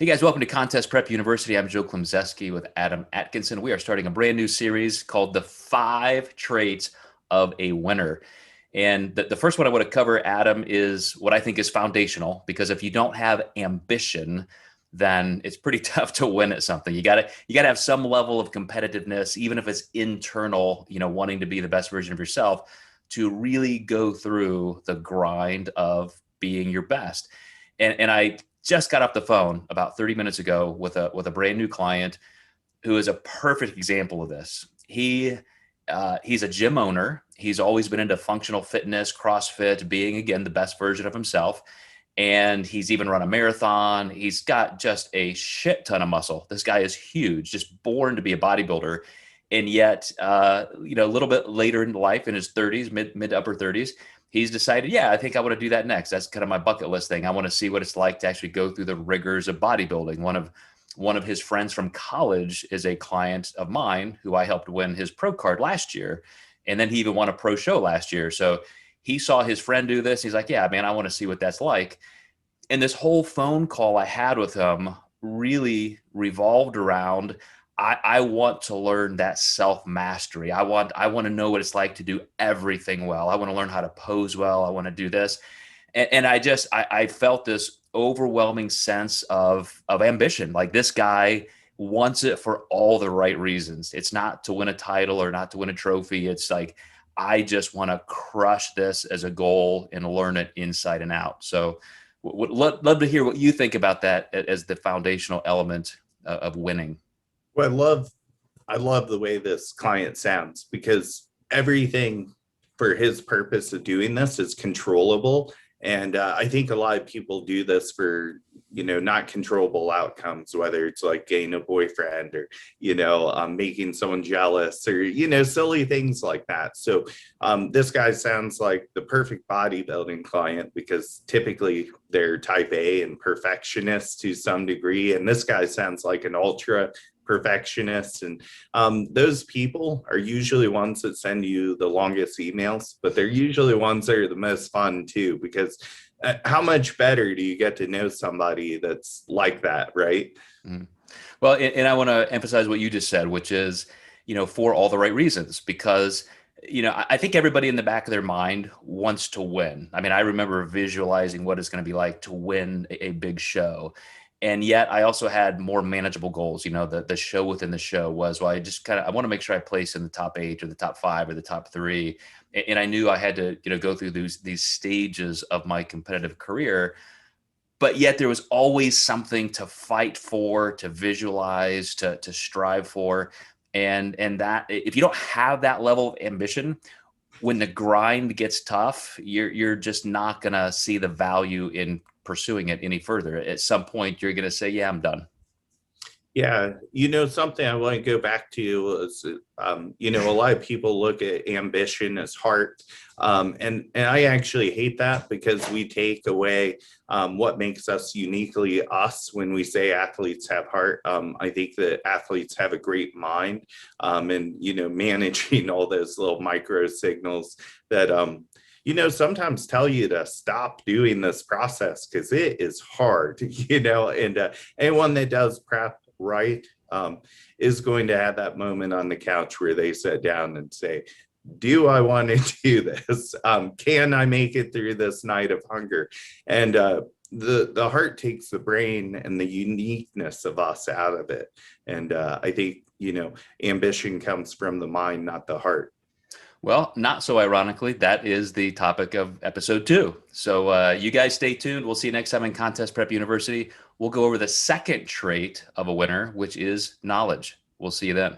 Hey guys, welcome to Contest Prep University. I'm Joe Klemczewski with Adam Atkinson. We are starting a brand new series called The 5 Traits of a Winner. And the first one I want to cover, Adam, is what I think is foundational, because if you don't have ambition, then it's pretty tough to win at something. You gotta have some level of competitiveness, even if it's internal, wanting to be the best version of yourself, to really go through the grind of being your best. And I just got off the phone about 30 minutes ago with a brand new client who is a perfect example of this. He's a gym owner. He's always been into functional fitness, CrossFit, being, again, the best version of himself. And he's even run a marathon. He's got just a shit ton of muscle. This guy is huge, just born to be a bodybuilder. And yet, a little bit later in life, in his 30s, mid to upper 30s, he's decided, yeah, I think I want to do that next. That's kind of my bucket list thing. I want to see what it's like to actually go through the rigors of bodybuilding. One of his friends from college is a client of mine who I helped win his pro card last year. And then he even won a pro show last year. So he saw his friend do this. He's like, yeah, man, I want to see what that's like. And this whole phone call I had with him really revolved around, I want to learn that self-mastery. I want to know what it's like to do everything well. I want to learn how to pose well. I want to do this. And I felt this overwhelming sense of ambition. Like, this guy wants it for all the right reasons. It's not to win a title or not to win a trophy. It's like, I just want to crush this as a goal and learn it inside and out. So would love to hear what you think about that as the foundational element of winning. Well, I love the way this client sounds, because everything for his purpose of doing this is controllable. And I think a lot of people do this for, not controllable outcomes, whether it's like getting a boyfriend or, making someone jealous or, silly things like that. So this guy sounds like the perfect bodybuilding client, because typically they're type A and perfectionists to some degree. And this guy sounds like an ultra perfectionists, and those people are usually ones that send you the longest emails, but they're usually ones that are the most fun too, because how much better do you get to know somebody that's like that, right? Mm. Well, and I want to emphasize what you just said, which is, for all the right reasons, because I think everybody in the back of their mind wants to win. I mean, I remember visualizing what it's going to be like to win a big show. And yet I also had more manageable goals. The show within the show was, well, I want to make sure I place in the top 8 or the top 5 or the top 3. And I knew I had to, go through these stages of my competitive career. But yet there was always something to fight for, to visualize, to strive for. And that, if you don't have that level of ambition, when the grind gets tough, you're just not going to see the value in pursuing it any further. At some point, you're going to say, yeah, I'm done. Yeah, something I want to go back to is, a lot of people look at ambition as heart. And I actually hate that, because we take away what makes us uniquely us when we say athletes have heart. I think that athletes have a great mind, and, managing all those little micro signals that, sometimes tell you to stop doing this process, because it is hard, and anyone that does prep right is going to have that moment on the couch where they sit down and say, do I want to do this? Can I make it through this night of hunger? And the heart takes the brain and the uniqueness of us out of it. And I think, ambition comes from the mind, not the heart. Well, not so ironically, that is the topic of episode 2. So you guys stay tuned. We'll see you next time in Contest Prep University. We'll go over the second trait of a winner, which is knowledge. We'll see you then.